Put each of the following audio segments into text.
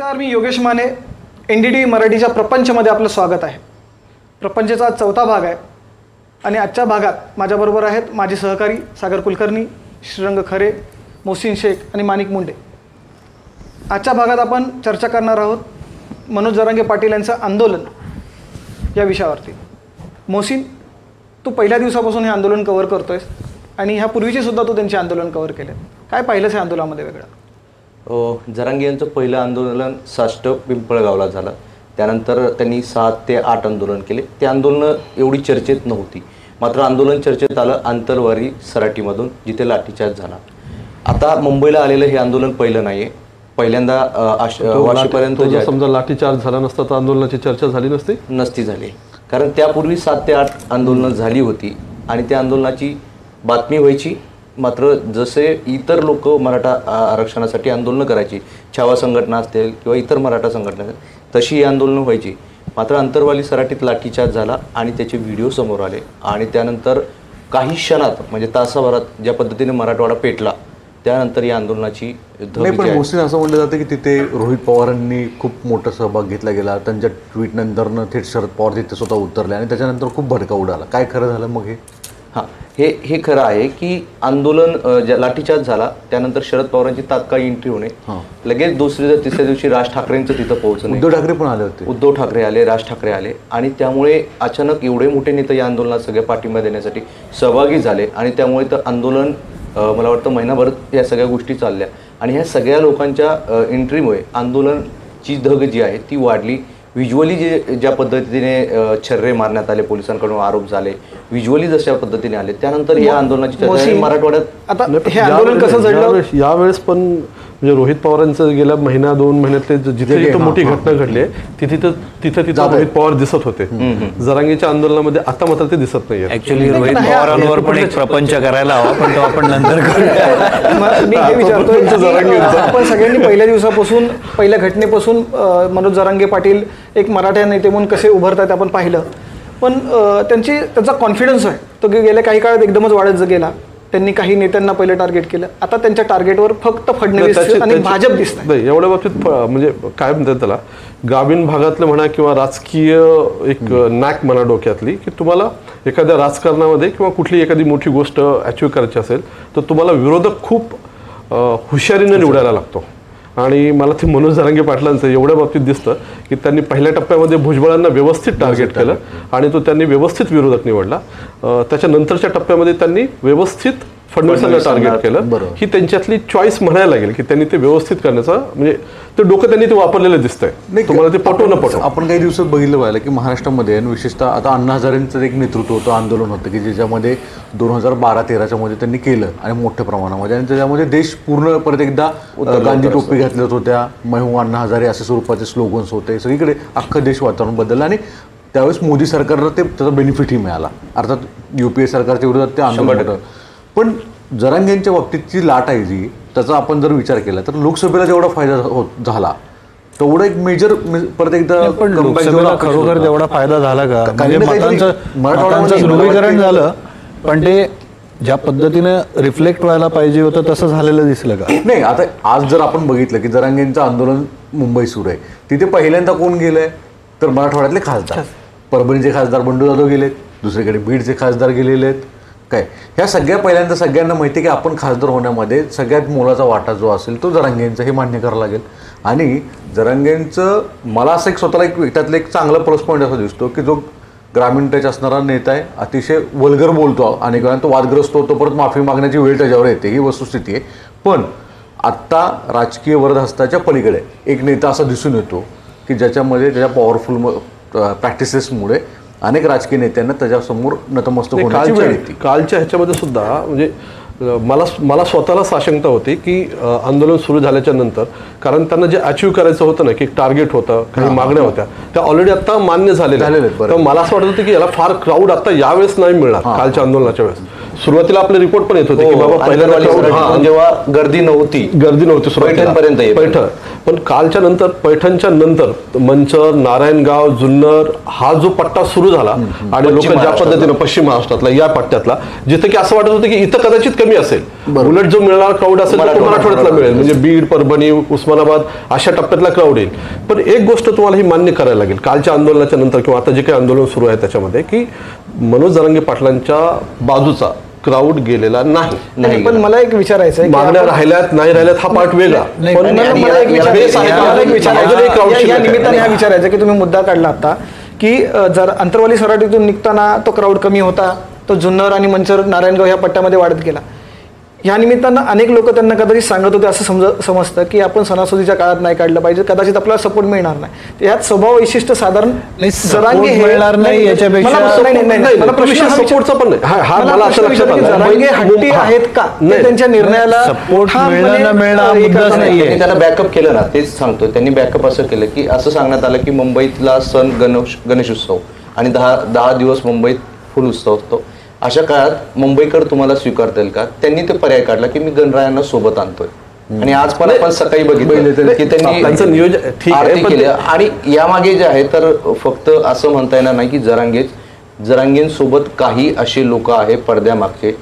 नमस्कार, मी योगेश माने. NDTV मराठीच्या प्रपंचमध्ये आपलं स्वागत आहे. प्रपंचचा चौथा भाग आहे आणि आजच्या भागात माझ्याबरोबर आहेत माझे सहकारी सागर कुलकर्णी, श्रीरंग खरे, मोहसिन शेख आणि माणिक मुंडे. आजच्या भागात आपण चर्चा करणार आहोत मनोज जरांगे पाटील यांचं आंदोलन या विषयावरती. मोहसिन, तू पहिल्या दिवसापासून हे आंदोलन कव्हर करतोयस आणि ह्यापूर्वीचे सुद्धा तू त्यांचे आंदोलन कव्हर केले. काय पाहिलंच या आंदोलनामध्ये वेगळं? जरांगे यांचं पहिलं आंदोलन साष्ट पिंपळगावला झालं. त्यानंतर त्यांनी 7 ते 8 आंदोलन केले. ते आंदोलनं एवढी चर्चेत नव्हती, मात्र आंदोलन चर्चेत आलं आंतरवारी सराटीमधून, जिथे लाठीचार्ज झाला. आता मुंबईला आलेलं हे आंदोलन पहिलं नाही आहे. पहिल्यांदा वाशीपर्यंत समजा लाठीचार्ज झाला नसता तर आंदोलनाची चर्चा झाली नसती झाली. कारण त्यापूर्वी 7 ते 8 आंदोलनं झाली होती आणि त्या आंदोलनाची बातमी व्हायची. मात्र जसे इतर लोक मराठा आरक्षणासाठी आंदोलनं करायची, छावा संघटना असतील किंवा इतर मराठा संघटना, तशी ही आंदोलनं व्हायची. मात्र आंतरवाली सराटीत लाठीचार्ज झाला आणि त्याचे व्हिडिओ समोर आले आणि त्यानंतर काही क्षणात, म्हणजे तासाभरात ज्या पद्धतीने मराठवाडा पेटला, त्यानंतर या आंदोलनाची नाही. पण मोहसिन, असं म्हटलं जातं की तिथे रोहित पवारांनी खूप मोठा सहभाग घेतला गेला. त्यांच्या ट्विट नंतरनं थेट शरद पवार तिथे स्वतः उतरले आणि त्याच्यानंतर खूप भडका उडाला. काय खरं झालं मग? हे खरं आहे की आंदोलन लाठीचार्ज झाला, त्यानंतर शरद पवारांची तात्काळ एंट्री होणे, लगेच तिसऱ्या दिवशी राज ठाकरेंचं तिथं पोहोचणे. उद्धव ठाकरे पण आले होते. उद्धव ठाकरे आले, राज ठाकरे आले आणि त्यामुळे अचानक एवढे मोठे नेते या आंदोलनात सगळ्या पाठिंबा देण्यासाठी सहभागी झाले आणि त्यामुळे तर आंदोलन मला वाटतं महिनाभर या सगळ्या गोष्टी चालल्या आणि ह्या सगळ्या लोकांच्या एंट्रीमुळे आंदोलनाची धग जी आहे ती वाढली. व्हिज्युअली ज्या पद्धतीने छर्रे मारण्यात आले, पोलिसांकडून आरोप झाले, व्हिज्युअली जशा पद्धतीने आले, त्यानंतर या आंदोलनाची चर्चा मराठवाड्यात. आता हे आंदोलन कसं झडलं यावेळेस पण, म्हणजे रोहित पवारांचं गेल्या 1-2 महिन्यातले जिथे मोठी घटना घडली तिथे रोहित पवार दिसत होते. जरांगेच्या आंदोलनामध्ये आता मात्र ते दिसत नाही. ऍक्च्युअली रोहित पवारांवर पण एक प्रपंच करायला हवा, पण तो आपण नंतर मी हे विचारतोय, आपण सगळ्यांनी पहिल्या दिवसापासून, पहिल्या घटनेपासून मनोज जरांगे पाटील एक मराठा नेते म्हणून कसे उभरतात आपण पाहिलं. पण त्यांचा कॉन्फिडन्स आहे तो गेल्या काही काळात एकदमच वाढत गेला. त्यांनी काही नेत्यांना पहिलं टार्गेट केलं, आता त्यांच्या टार्गेटवर फक्त फडणवीस आणि भाजप दिसत नाही. एवढ्या बाबतीत म्हणजे काय म्हणतात त्याला, ग्रामीण भागातलं म्हणा किंवा राजकीय एक नॅक म्हणा डोक्यातली, की तुम्हाला एखाद्या राजकारणामध्ये किंवा कुठली एखादी मोठी गोष्ट अचीव्ह करायची असेल तर तुम्हाला विरोधक खूप हुशारीनं निवडायला लागतो. आणि मला ते मनोज जरांगे पाटलांचं एवढ्या बाबतीत दिसतं की त्यांनी पहिल्या टप्प्यामध्ये भुजबळांना व्यवस्थित टार्गेट केलं आणि तो त्यांनी व्यवस्थित विरोधक निवडला. त्याच्यानंतरच्या टप्प्यामध्ये त्यांनी व्यवस्थित फडणवीसांना टार्गेट केलं. ही त्यांच्यातली चॉईस म्हणायला लागेल की त्यांनी ते व्यवस्थित करण्याचा, म्हणजे ते डोकं त्यांनी ते वापरलेलं दिसतंय. तुम्हाला ते पटो न पटो. आपण काही दिवसात बघितलं पाहिलं की महाराष्ट्रामध्ये विशेषतः आता अण्णा हजारेंचं एक नेतृत्व होतं, आंदोलन होतं की ज्याच्यामध्ये 2012-13च्या मध्ये त्यांनी केलं आणि मोठ्या प्रमाणामध्ये, आणि त्याच्यामध्ये देश पूर्ण परत एकदा गांधी टोपी घातल्यात होत्या, मैं अण्णा हजारे असे स्वरूपाचे स्लोगन्स होते. सगळीकडे अख्खं देश वातावरण बदललं आणि त्यावेळेस मोदी सरकारला त्याचा बेनिफिटही मिळाला. अर्थात UPA सरकारच्या विरोधात ते आंदोलन होतं. पण जरांगेंच्या बाबतीतची लाट आहे जी, त्याचा आपण जर विचार केला तर लोकसभेला जेवढा फायदा झाला तेवढा एक मेजर परत एकदा खरोखर तेवढा फायदा झाला का? मतांचं ध्रुवीकरण झालं, पण ते ज्या पद्धतीनं रिफ्लेक्ट व्हायला पाहिजे होतं तसं झालेलं दिसलं का? नाही. आता आज जर आपण बघितलं की जरांगेंचं आंदोलन मुंबई सुरू आहे, तिथे पहिल्यांदा कोण गेलंय तर मराठवाड्यातले खासदार. परभणीचे खासदार बंडू जाधव गेलेत, दुसरीकडे बीडचे खासदार गेलेले आहेत. काय ह्या सगळ्या पहिल्यांदा सगळ्यांना माहिती आहे की आपण खासदार होण्यामध्ये सगळ्यात मोलाचा वाटा जो असेल तो जरांगेंचा, हे मान्य करावं लागेल. आणि जरांगेंचं मला असं एक स्वतःला त्यातलं एक चांगला प्लस पॉईंट असा दिसतो की जो ग्रामीण टच असणारा नेता आहे, अतिशय वल्गर बोलतो, अनेक वेळा तो वादग्रस्त होतो, परत माफी मागण्याची वेळ त्याच्यावर येते, ही वस्तुस्थिती आहे. पण आत्ता राजकीय वरदहस्ताच्या पलीकडे एक नेता असा दिसून येतो की ज्याच्यामध्ये त्याच्या पॉवरफुल प्रॅक्टिसेसमुळे अनेक राजकीय नेत्यांना त्याच्यासमोर नतमस्तक होण्याची वेळ येते. कालच्या ह्याच्यामध्ये सुद्धा म्हणजे मला स्वतःला साशंकता होती की आंदोलन सुरू झाल्याच्या नंतर, कारण त्यांना जे अचीव्ह करायचं होतं ना, की टार्गेट होतं, काही मागण्या होत्या, त्या ऑलरेडी आता मान्य झालेल्या आहेत. तर मला असं वाटत होतं की याला फार क्राऊड आता यावेळेस नाही मिळणार. कालच्या आंदोलनाच्या वेळेस सुरुवातीला आपले रिपोर्ट पण येत होते की बाबा पहिल्यांदा जेव्हा गर्दी नव्हती पैठणपर्यंत पैठण, पण कालच्या नंतर पैठणच्या नंतर मंचर, नारायणगाव, जुन्नर हा जो पट्टा सुरू झाला आणि लोक ज्या पद्धतीने पश्चिम महाराष्ट्रातला या पट्ट्यातला, जिथे की असं वाटत होतं की इथं कदाचित कमी असेल, उलट जो मिळणारा क्राऊड असेल तो मराठवाड्यातला मिळेल, म्हणजे बीड, परभणी, उस्मानाबाद अशा टप्प्यातला क्राऊड येईल. पण एक गोष्ट तुम्हाला ही मान्य करायला लागेल कालच्या आंदोलनाच्या नंतर किंवा आता जे काही आंदोलन सुरू आहे त्याच्यामध्ये, की मनोज जरांगे पाटलांच्या बाजूचा क्राऊड गेलेला नाही. पण मला एक विचारायचं आहे, मागण्या राहिल्यात नाही राहिल्यात हा पार्ट वेगळा, पण मला एक निमित्ताने हा विचारायचं की तुम्ही मुद्दा काढला आता की जर अंतरवाली सराटीतून निघताना तो क्राऊड कमी होता, तो जुन्नर आणि मंचर नारायणगाव ह्या पट्ट्यामध्ये वाढत गेला. ह्या निमित्तानं अनेक लोक त्यांना कदाचित सांगत होते असं समजतं की आपण सणासुदीच्या काळात नाही काढलं पाहिजे, कदाचित आपल्याला सपोर्ट मिळणार नाही. यात स्वभाव वैशिष्ट्य साधारण जरांगे मिळणार नाही याच्यापेक्षा सपोर्टचा पण नाही. जरांगे हट्टी आहेत का त्यांच्या निर्णयाला सपोर्ट मिळणार नाहीये. त्याला बॅकअप केलं ना, तेच सांगतो. त्यांनी बॅकअप असं केलं की असं सांगण्यात आलं की मुंबईतला सण गणेशोत्सव आणि 10 दिवस मुंबईत फुल उत्सव असतो. अशा काळात मुंबईकर तुम्हाला स्वीकारता येईल का? त्यांनी ते पर्याय काढला की मी गणरायांना सोबत आणतोय. आणि आज पण आपण सकाळी बघितलं की त्यांनी त्यांचं नियोजन आरती केलं. आणि यामागे जे आहे तर फक्त असं म्हणता येणार नाही की जरांगेंसोबत काही असे लोक आहे पडद्यामागचे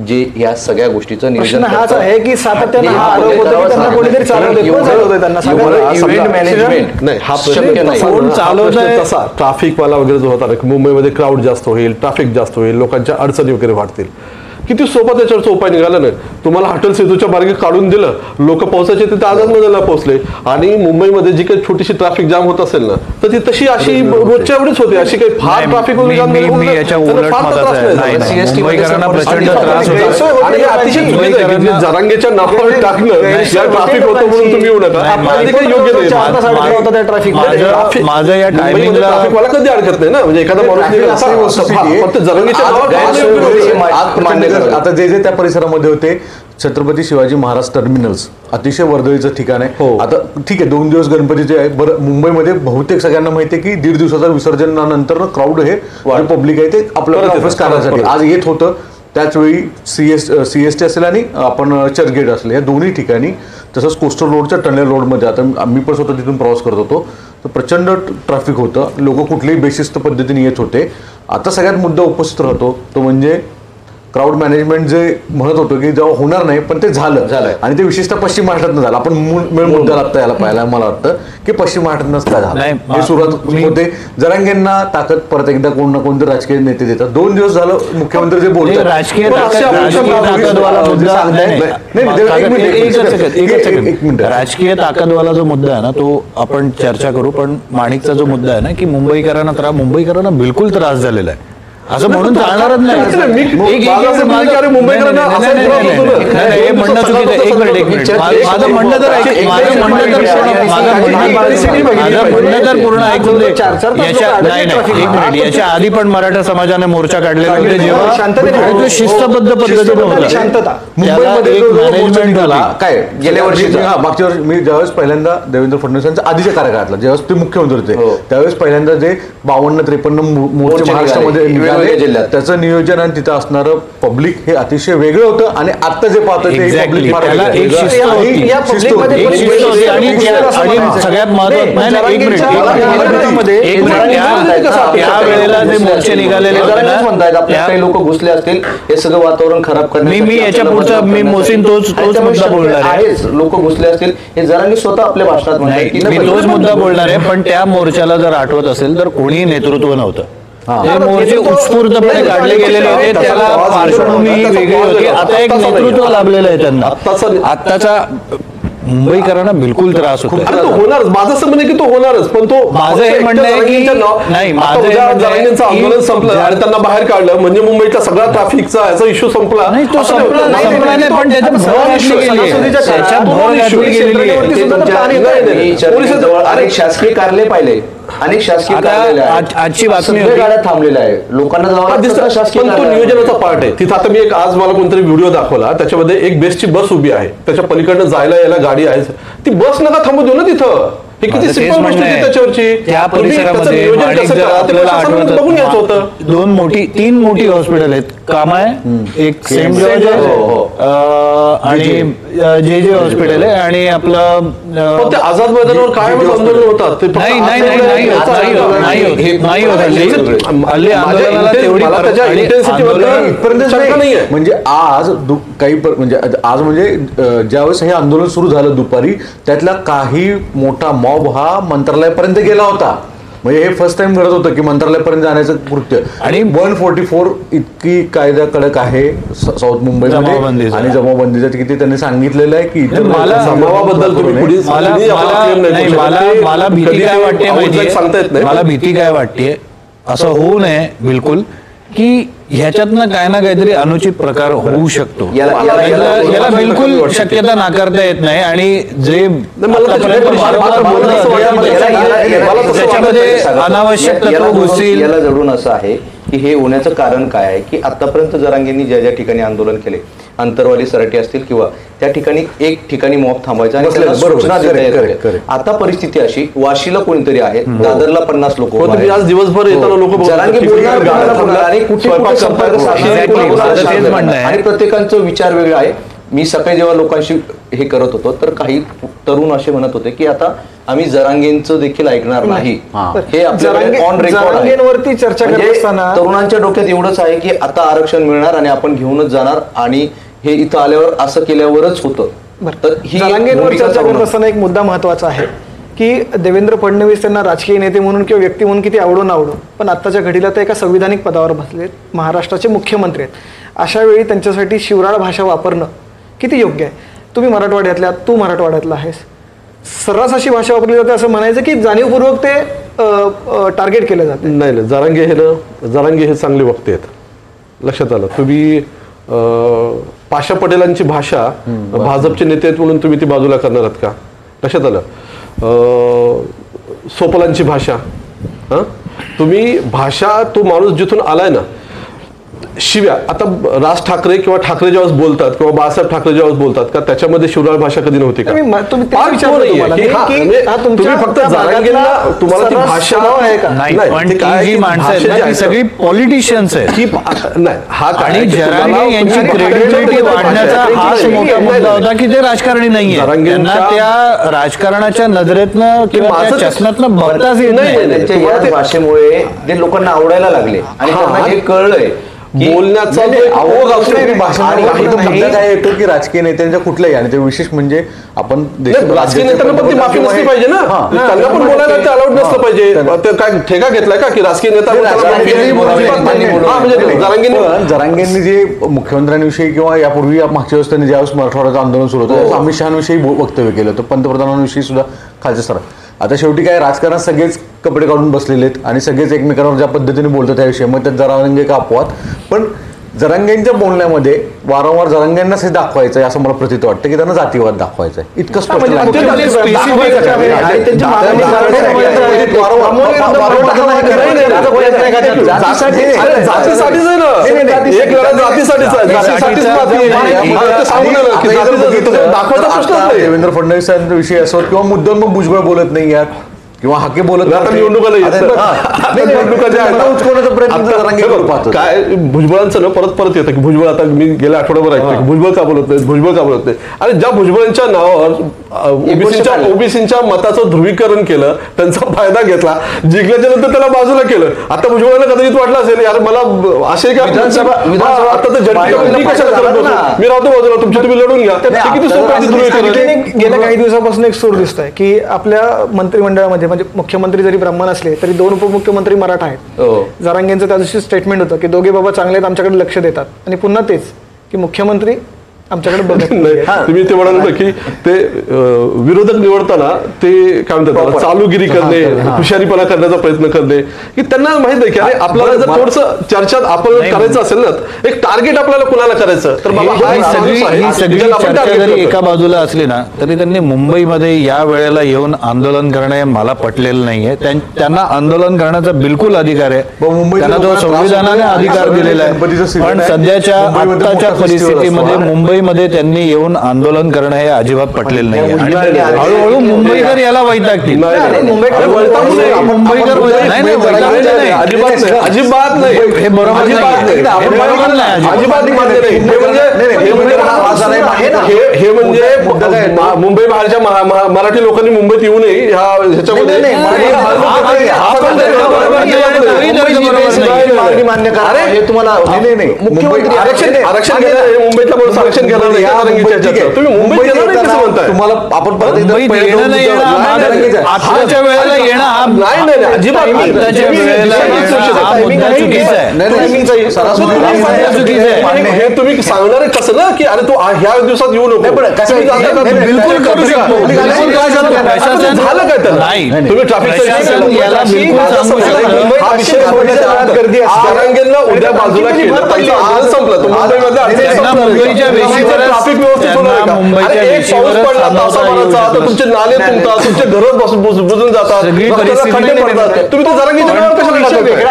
जे या सगळ्या गोष्टीचं नियोजन हाच आहे की सातत्यानं हा आरोप होतो की त्यांना कोणीतरी चालवतोय, त्यांना इव्हेंट मॅनेजमेंट नाही, हा शक्य नाही. तसा ट्रॅफिकवाला वगैरे जो होता मुंबईमध्ये क्राऊड जास्त होईल, ट्रॅफिक जास्त होईल, लोकांच्या अडचणी वगैरे वाढतील. किती सोपा त्याच्यावरचा उपाय निघाला नाही. तुम्हाला हॉटेल सेतूच्या मार्गे काढून दिलं, लोक पोहोचायचे तिथे आझादमध्येला पोहोचले. आणि मुंबईमध्ये जी काही छोटीशी ट्रॅफिक जाम होत असेल ना तर ती तशी अशी रोजच्या एवढीच होते, अशी काही फार ट्रॅफिक जरांगेच्या नावावर टाकणं ट्रॅफिक होतं म्हणून तुम्ही येऊ नका, माझं या टायमिंगला ट्रॅफिकवाला कधी अडकत नाही ना, म्हणजे एखादा माणूस फक्त जरांगेच्या नावावर. आता जे त्या परिसरामध्ये होते छत्रपती शिवाजी महाराज टर्मिनल्स अतिशय वर्दळीचं ठिकाण आहे. आता ठीक आहे 2 दिवस गणपतीचे आहे. बरं, मुंबईमध्ये बहुतेक सगळ्यांना माहिती आहे की 1.5 दिवसाचा विसर्जनानंतर क्राऊड हे पब्लिक आहे ते आपलं ऑफिस करण्यासाठी आज येत होतं. त्याचवेळी सीएसटी असेल आणि आपण चर्चगेट असेल या दोन्ही ठिकाणी, तसंच कोस्टल रोडच्या टनेल रोडमध्ये आता आम्ही पण स्वतः तिथून प्रवास करत होतो तर प्रचंड ट्रॅफिक होतं. लोक कुठल्याही बेशिस्त पद्धतीने येत होते. आता सगळ्यात मुद्दा उपस्थित राहतो तो म्हणजे क्राऊड मॅनेजमेंट जे म्हणत होतो की जेव्हा होणार नाही पण ते झालं आणि ते विशेषतः पश्चिम महाराष्ट्रातनं झालं. आपण मुद्दा लागता याला पाहायला मला वाटतं की पश्चिम महाराष्ट्रातनंच काय झालं हे सुरुवात होते. जरांगेंना ताकद परत एकदा कोण ना कोणते राजकीय नेते देतात. 2 दिवस झालं मुख्यमंत्री जे बोलतात राजकीय ताकदवाला जो मुद्दा आहे ना तो आपण चर्चा करू. पण माणिकचा जो मुद्दा आहे ना की मुंबईकरांना बिलकुल त्रास झालेला आहे असं म्हणून चालणारच नाही. म्हणणं चुकीचं. एक मिनिट माझं म्हणणं तर पूर्ण ऐकून दे. नाही याच्या आधी पण मराठा समाजाने मोर्चा काढलेला होते जेव्हा शिस्तबद्ध पद्धतीने होता. मॅनेजमेंट झाला काय गेल्या वर्षी मागच्या वर्षी मी ज्यावेळेस पहिल्यांदा देवेंद्र फडणवीसांच्या आधीच्या कार्यकाळातला ज्यावेळेस ते मुख्यमंत्री होते त्यावेळेस पहिल्यांदा जे 52-53 मोर्चे महाराष्ट्रामध्ये त्याचं नियोजन आणि तिथं असणारं पब्लिक हे अतिशय वेगळं होतं. आणि आता जे पाहतो ते सगळ्यात महत्वाचं जे मोर्चे निघालेले काही लोक घुसले असतील हे सगळं वातावरण खराब करणे. मी याच्या पुढचा मी मोसीन तोच मुद्दा बोलणार आहे. लोक घुसले असतील हे जरांनी स्वतः आपल्या भाषणात मी तोच मुद्दा बोलणार आहे. पण त्या मोर्चाला जर आठवत असेल तर कोणी नेतृत्व नव्हतं. हे मोर्चे उत्स्फूर्तपणे काढले गेलेले होते, त्याला पार्श्वभूमी वेगळी होती. आता एक नेतृत्व लाभलेलं आहे त्यांना. आत्ताचा मुंबईकरांना बिलकुल त्रास होतो. होणारच माझं असं म्हणणं की तो होणारच. पण तो माझं हे म्हणणं आहे की नाही जरांगेंचं आंदोलन संपलं आणि त्यांना बाहेर काढलं म्हणजे मुंबईचा सगळा ट्रॅफिकचा याचा इश्यू संपला. नाही तो संपला नाही पण त्याच्या भर अनेक शासकीय कार्यालय पाहिले, अनेक शासकीय कार्यालय आजची बातमी गाड्या थांबलेल्या आहे लोकांना शासकीय पण तो नियोजनाचा पार्ट आहे. तिथं आता मी एक आज मला कोणतरी व्हिडिओ दाखवला त्याच्यामध्ये एक बेस्टची बस उभी आहे, त्याच्या पलीकडनं जायला यायला गाडी आहे. ती बस नका थांबू देऊ ना तिथं. हे किती सिंपल गोष्ट आहे त्याच्यावरची. त्या परिसरामध्ये बघून यायचं होतं. 3 मोठी हॉस्पिटल आहेत काम आहे, एक सेंट जॉर्ज आहे आणि जे हॉस्पिटल आहे आणि आपलं पण ते आझाद मैदानावर काय आंदोलन होतात ते फक्त नाही होत हल्ली आंदोलनाला तेवढी नाहीये. म्हणजे आज म्हणजे ज्यावेळेस हे आंदोलन सुरू झालं दुपारी, त्यातला काही मोठा मॉब हा मंत्रालयापर्यंत गेला होता. म्हणजे हे फर्स्ट टाइम घडत होतं की मंत्रालयापर्यंत जाण्याचं कृत्य. आणि 144 इतकी कायदा कडक आहे साऊथ मुंबईमध्ये आणि जमावबंदीचं किती त्यांनी सांगितलेलं आहे की जमावाबद्दल मला भीती काय वाटते माहितीये, मला भीती काय वाटते असं होऊ नये बिलकुल की ह्याच्यातनं काय ना काहीतरी अनुचित प्रकार होऊ शकतो. याला बिलकुल शक्यता नाकारता येत नाही. आणि जे त्याच्यामध्ये अनावश्यक तत्व घुसतील. याला जडून असं आहे की हे होण्याचं कारण काय आहे की आतापर्यंत जरांगेंनी ज्या ज्या ठिकाणी आंदोलन केले, अंतरवाली सराटी असतील किंवा त्या ठिकाणी एक ठिकाणी मॉब थांबायचा आणि त्याला सूचना देता येत. आता परिस्थिती अशी, वाशीला कोणीतरी आहे, दादरला 50 लोक, आज दिवसभर येताना लोक जरांगे बोलणार आणि कुठे संपर्क आणि प्रत्येकांचं विचार वेगळा आहे. मी सकाळी जेव्हा लोकांशी हे करत होतो तर काही तरुण असे म्हणत होते की आता आम्ही जरांगेंचं देखील ऐकणार नाही. हे आपल्याकडे ऑन रेकॉर्ड चर्चा करत असताना तरुणांच्या डोक्यात एवढंच आहे की आता आरक्षण मिळणार आणि आपण घेऊनच जाणार आणि हे इथं आल्यावर असं केल्यावरच होतं. तर जरांगेंवर चर्चा करत असताना एक मुद्दा महत्वाचा आहे की देवेंद्र फडणवीस त्यांना राजकीय नेते म्हणून किंवा व्यक्ती म्हणून किती आवडो, पण आत्ताच्या घडीला ते एका संविधानिक पदावर बसलेत, महाराष्ट्राचे मुख्यमंत्री आहेत. अशा वेळी त्यांच्यासाठी शिवराळ भाषा वापरणं किती योग्य आहे? तुम्ही मराठवाड्यातल्या, तू मराठवाड्यातला आहेस, सर्रास अशी भाषा वापरली जाते असं म्हणायचं की जाणीवपूर्वक ते टार्गेट केलं जाते? नाही, जरांगे हे चांगले वक्ते आहेत. लक्षात आलं. तुम्ही पाशा पटेलांची भाषा भाजपचे नेते आहेत म्हणून तुम्ही ती बाजूला करणार आहात का? लक्षात आलं. सोपलांची भाषा, तुम्ही भाषा, तो माणूस जिथून आलाय ना, शिव्या. आता राज ठाकरे किंवा ठाकरे ज्यावेळेस बोलतात किंवा बाळासाहेब ठाकरे ज्यावेळेस बोलतात का त्याच्यामध्ये शिवराळ भाषा कधी नव्हती का? तुम्ही फक्त जरांगेंना तुम्हाला ती भाषा आहे का? जी माणसं आहेत ती सगळी पॉलिटिशियन्स आहेत. नाही, हा आणि जरांगे यांची क्रेडिबिलिटी वाढण्याचा हाच मोठा मुद्दा होता की ते राजकारणी नाहीये. त्यांना त्या राजकारणाच्या नजरेतनं किंवा त्या चष्म्यातनं बघताच येत नाही. त्यांच्या या भाषेमुळे ते लोकांना आवडायला लागले आणि त्यांना हे कळलंय बोलण्याचा काय येतो की राजकीय नेत्यांच्या कुठल्याही, आणि ते विशेष म्हणजे आपण राजकीय नेत्यांना पण ती माफी नसली पाहिजे ना, त्यांना पण बोलायला ते अलाउड नसलं पाहिजे. काय ठेका घेतलाय का की राजकीय नेता? जरांगेंनी जे मुख्यमंत्र्यांविषयी किंवा यापूर्वी मागच्या वेळेस त्यांनी ज्यावेळेस मराठवाड्याचं आंदोलन सुरू होतं अमित शहाविषयी वक्तव्य केलं होतं, पंतप्रधानांविषयी सुद्धा खालच्या स्तरात. आता शेवटी काय, राजकारणात सगळेच कपडे काढून बसलेले आहेत आणि सगळेच एकमेकांवर ज्या पद्धतीने बोलतात त्याविषयी मग त्यात जरांगे का अपवाद. पण जरांगेंच्या बोलण्यामध्ये वारंवार जरांगेंनाच हे दाखवायचं आहे असं मला प्रतीत वाटतं की त्यांना जातीवाद दाखवायचं आहे. इतकं स्पष्ट देवेंद्र फडणवीसांचा विषय असो किंवा मुद्दाम मग भुजबळ बोलत नाही यार किंवा हाके बोलत काय भुजबळांचं ना परत येतं की भुजबळ, आता मी गेल्या आठवड्यावर ऐकतो की भुजबळ का बोलत नाही. आणि ज्या भुजबळांच्या नावावर ओबीसीच्या मताचं ध्रुवीकरण केलं, त्यांचा फायदा घेतला, जिंकल्याच्या नंतर त्याला बाजूला केलं. आता भुजबळांना कदाचित वाटलं असेल यार मला असे का आता तर मी राहतो बाजूला, तुमची तुम्ही लढून घ्या. किती सोपं. गेल्या काही दिवसापासून एक सूर दिसत आहे की आपल्या मंत्रिमंडळामध्ये म्हणजे मुख्यमंत्री जरी ब्राह्मण असले तरी 2 उपमुख्यमंत्री मराठा आहेत. जरांगेंचं त्या दिवशी स्टेटमेंट होतं की दोघे बाबा चांगले आहेत, आमच्याकडे लक्ष देतात. आणि पुन्हा तेच की मुख्यमंत्री आमच्याकडे बघत नाही. तुम्ही ते म्हणाल की ते विरोधक निवडताना ते काय म्हणतात चालूगिरी करणे, हुशारीपणा करण्याचा प्रयत्न करणे, की त्यांना माहित आहे की अरे आपल्याला जर थोडंसं चर्चेत आपण करायचं असेल ना, एक टार्गेट आपल्याला कुणाला करायचं तर जरी एका बाजूला असली ना तरी त्यांनी मुंबईमध्ये या वेळेला येऊन आंदोलन करणे मला पटलेलं नाहीये. त्यांना आंदोलन करण्याचा बिलकुल अधिकार आहे, त्यांना तो संविधानाने अधिकार दिलेला आहे. पण सध्याच्या आत्ताच्या परिस्थितीमध्ये मुंबई मुंबईमध्ये त्यांनी येऊन आंदोलन करणं हे अजिबात पटलेलं नाही आणि हळूहळू मुंबईकर याला वैतागतील. मुंबईकर अजिबात नाही, हे बरोबर नाही, हे बरोबर नाही, अजिबात मान्य नाही. हे म्हणजे मुंबई बाहेरच्या मराठी लोकांनी मुंबईत येऊ नये ह्याच्यामध्ये मान्य करा हे तुम्हाला आरक्षण मुंबईतल्या माणूस आरक्षण घेणार नाही. तुम्ही मुंबईत येणार नाही कसं म्हणताय? तुम्हाला आपण आताच्या वेळेला येणं हा नाही अजिबात आताच्या वेळेला हा मुद्दा चुकीचा आहे. हे तुम्ही सांगणार कसं ना की अरे तू ह्या दिवसात येऊ नको, बिलकुल करू शकतो. झालं काय तर नाही, तुम्ही ट्रॅफिक याला बिलकुल सांगू शकतो. जरांगेंना उद्या बाजूला केलं संपलं. मुंबईच्या वेशीवर ट्रॅफिक व्यवस्थित तुमचे नाले तुमतात, तुमचे घर बुजून जातात, तुम्ही तो जरांगेंच्या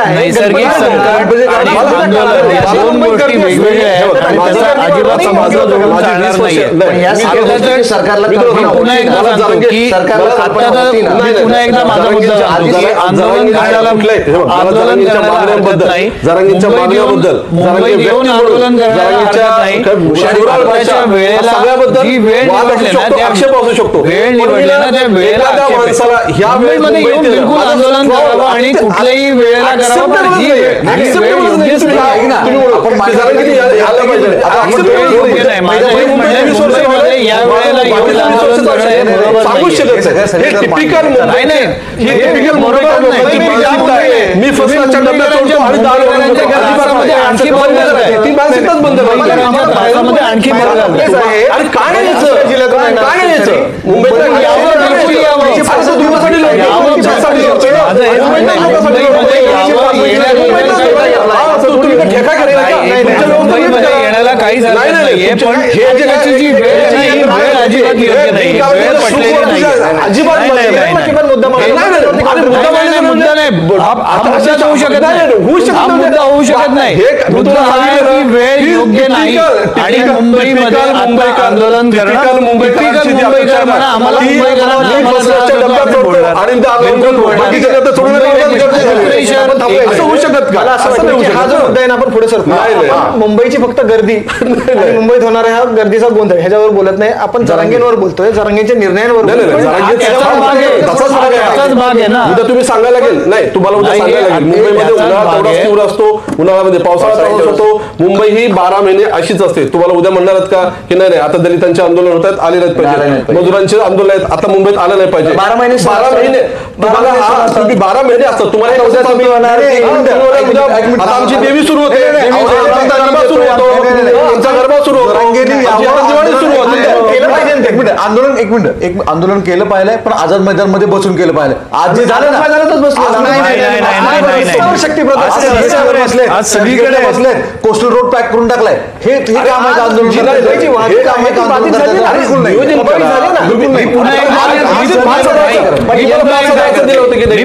नैसर्गिक संकट दोन गोष्टी वेगवेगळ्या आहेत. अजिबात समाजाला जोडून चालणार नाहीये. सरकारला पुन्हा एकदा सांगतो की पुन्हा एकदा माझा मुद्दा सांगतो की आंदोलन करायला हरकत नाही. मुंबईत येऊन आंदोलन करायला हरकत नाही. आताच्या वेळेला जी वेळ निवडली ना त्या वेळ निवडली ना त्या वेळेला मुंबईमध्ये येऊन बिलकुल आंदोलन करावं आणि कुठल्याही वेळेला करावं. पण ही वेळ योग्यच नाही. माझं एक म्हणणं मुंबईमध्ये या वेळेला येऊन आंदोलन करणं हे बरोबर नाही. मी फसलाच्या डब्यात आणखी येण्याला काही नाहीये. पण जी वेळ नाही ही वेळ अजिबात योग्य नाही. वेळ पटलेली नाही. अजिबात मुद्दा नाही. मुद्दा होऊ शकत नाही. हा मुद्दा होऊ शकत नाही. मुद्दा हा आहे की वेळ योग्य नाही आणि मुंबईमध्ये आता आंदोलन करणं मुंबईकर म्हणा आम्हाला आपण पुढे सरतो. मुंबईची फक्त गर्दी आणि मुंबईत होणाऱ्या ह्या गर्दीचा गोंधळ ह्याच्यावर बोलत नाही आपण. जरांगेंवर बोलतोय, जरांगेंच्या निर्णयांवर. तुम्ही सांगायला लागेल नाही, तुम्हाला उद्या सांगायला लागेल मुंबईमध्ये उन्हाळा तेवढाच तीव्र असतो, उन्हाळ्यामध्ये पावसाळा तेवढाच होतो. मुंबई ही 12 महिने अशीच असते. तुम्हाला उद्या म्हणणार आहेत का की नाही आता दलितांचे आंदोलन होत आहेत, आले नाहीत पाहिजे, मजुरांचे आंदोलन आहेत आता मुंबईत आलं नाही पाहिजे. 12 महिने तुम्ही 12 महिने असतात. तुम्हाला आता आमची देवी सुरू होते, गरबा सुरू होतो, आमचा गरबा सुरू होतो, दिवाळी सुरू होते. आंदोलन केलं पाहिजे पण आझाद मैदान मध्ये बसून केलं पाहिजे. आज जे झालं ना आज सगळीकडे बसले, कोस्टल रोड पॅक करून टाकलाय. हे काम आहे आंदोलन.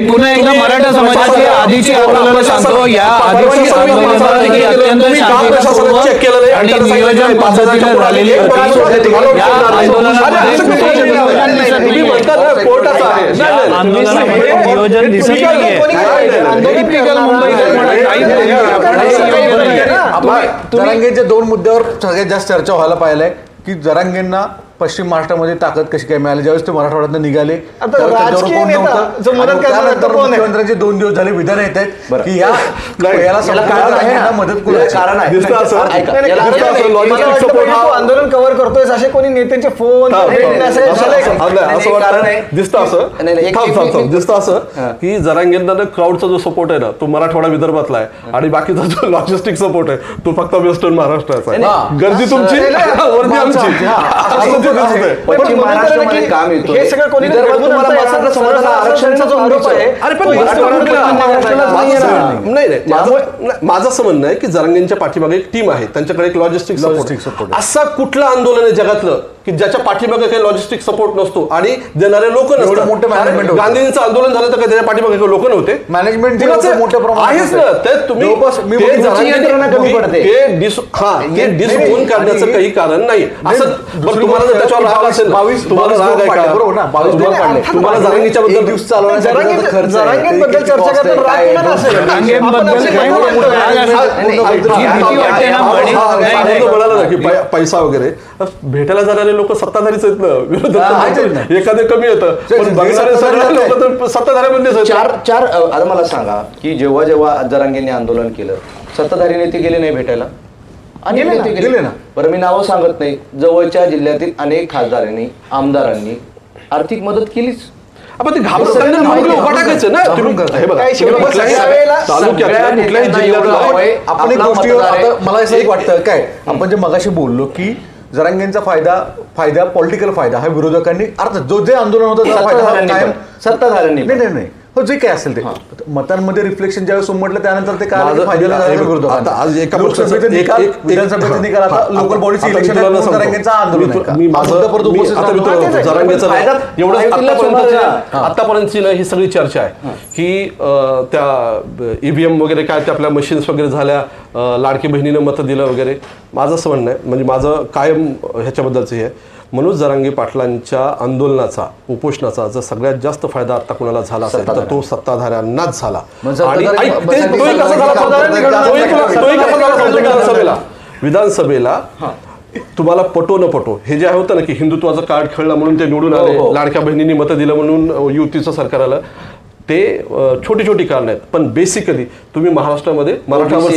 पुन्हा एकदा मराठा समाजाची आधीची आंदोलन सांगतो. या आधीची आंदोलनाची अत्यंत शांततापूर्वक आणि नियोजन पद्धतीने झालेली होती. या आंदोलनामध्ये नियोजन दिसत नाहीये. जरांगेंच्या 2 मुद्द्यावर सगळ्यात जास्त चर्चा व्हायला पाहिजे की जरांगेंना पश्चिम महाराष्ट्रामध्ये ताकद कशी काय मिळाली. ज्यावेळेस ते मराठवाड्यात निघाले मुख्यमंत्र्यांचे 2 दिवस झाले विधान येत आहेत की याला मदत आंदोलन कव्हर करतोय असे कोणी नेत्यांचे फोन दिसतं असं की जरांगेंना क्राऊडचा जो सपोर्ट आहे ना तो मराठवाडा विदर्भातला आहे आणि बाकीचा जो लॉजिस्टिक सपोर्ट आहे तो फक्त वेस्टर्न महाराष्ट्राचा आहे. गर्दी तुमची वर्दी आमची. पण महाराष्ट्रामध्ये काम येतोय. हे सगळं कोणी विदर्भात तुम्हाला मराठा समाजाला आरक्षणाचा जो आरोप आहे, अरे पण माझं असं म्हणणं आहे की जरांगेंच्या पाठीमागे एक टीम आहे, त्यांच्याकडे एक लॉजिस्टिक सपोर्ट. असं कुठलं आंदोलन आहे जगातलं की ज्याच्या पाठीमागे काही लॉजिस्टिक सपोर्ट नसतो आणि देणारे लोक नसतात? मोठे management होते. गांधींचं आंदोलन झालं तर त्याच्या पाठीमागे काही लोक नव्हते? मॅनेजमेंट कुणाचं? आहेच ना. ते तुम्ही ते डिसओन करण्याचं काही कारण नाही. असं बरं तुम्हाला जर त्याच्यावर राग असेल, तुम्हाला राग आहे का? बरोबर ना, तुम्हाला जरांगेच्या बद्दल दिवस चालवण्यासाठी खर्च जरांगेंबद्दल चर्चा करताना राग कोणाला असेल? म्हणाला ना की पैसा वगैरे भेटायला जाणारे लोक सत्ताधारीच आहेत ना, विरोधात एखादे कमी येतं, पण बघणारे सगळे लोक तर सत्ताधाऱ्यामधलेच आहेत. चार आता मला सांगा की जेव्हा जेव्हा जरांगेंनी आंदोलन केलं, सत्ताधारी नेते गेले नाही भेटायला? अनेक नेते गेले ना. बरं मी नावं सांगत नाही, जवळच्या जिल्ह्यातील अनेक खासदारांनी आमदारांनी आर्थिक मदत केलीच. आपण ते घाबरत उभा टाकायचं ना. हे बघा, तालुक्यातल्या कुठल्याही जिल्ह्यात आपण एक गोष्टी मला असं एक वाटतं काय, आपण जे मगाशी बोललो की जरांगेंचा फायदा पॉलिटिकल फायदा हा विरोधकांनी अर्थात जो जे आंदोलन होतं त्याचा फायदा सत्ताधाऱ्यांनी नाही हो जे काय असेल ते मतांमध्ये रिफ्लेक्शन ज्यावेळेस उमटलं त्यानंतर ते काय फायदा विधानसभेचे निकाल आता लोकल बॉडीचे इलेक्शन आतापर्यंतची ना ही सगळी चर्चा आहे की त्या ईव्हीएम वगैरे काय त्या आपल्या मशीन्स वगैरे झाल्या, लाडकी बहिणीनं मतं दिलं वगैरे. माझं असं म्हणणं आहे, म्हणजे माझं कायम ह्याच्याबद्दलचं हे आहे, मनोज जरांगे पाटलांच्या आंदोलनाचा उपोषणाचा जर सगळ्यात जास्त फायदा आता कुणाला झाला असेल तर तो सत्ताधाऱ्यांनाच झाला. विधानसभेला तुम्हाला पटो न पटो हे जे होतं ना की हिंदुत्वाचं कार्ड खेळलं म्हणून ते निवडून आले, लाडक्या बहिणींनी मतं दिलं म्हणून युतीचं सरकार आलं, ते छोटी छोटी कारण आहेत. पण बेसिकली तुम्ही महाराष्ट्रामध्ये मराठावर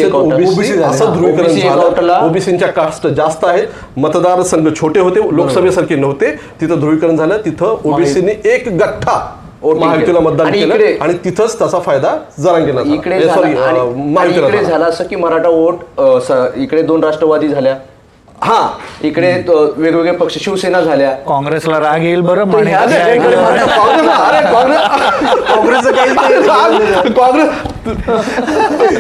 असं ध्रुवीकरण झालं. ओबीसीच्या कास्ट जास्त आहेत, मतदारसंघ छोटे होते, लोकसभेसारखे नव्हते, तिथं ध्रुवीकरण झालं. तिथं ओबीसीने एक गठ्ठा महायुतीला मतदान केलं आणि तिथंच त्याचा फायदा जरांगेंना इकडे झाला असं की मराठा वोट इकडे 2 राष्ट्रवादी झाल्या, हा इकडे वेगवेगळे पक्ष शिवसेना झाल्या. काँग्रेसला राग येईल बरं.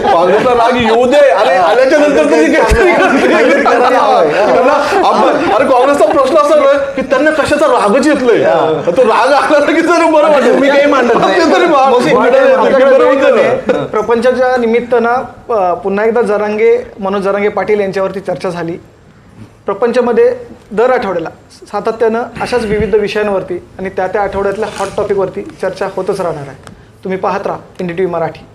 काँग्रेसला राग येऊ दे. अरे आल्याच्या नंतर अरे काँग्रेसचा प्रश्न असा ना की त्यांना कशाचा रागच येतोय, तो राग आला की जरा बरं वाटत. मी काही मांडत नाही. प्रपंचाच्या निमित्तानं पुन्हा एकदा मनोज जरांगे पाटील यांच्यावरती चर्चा झाली. प्रपंचमध्ये दर आठवड्याला सातत्यानं अशाच विविध विषयांवरती आणि त्या आठवड्यातल्या हॉट टॉपिकवरती चर्चा होतच राहणार आहे. तुम्ही पाहत राहा NDTV मराठी.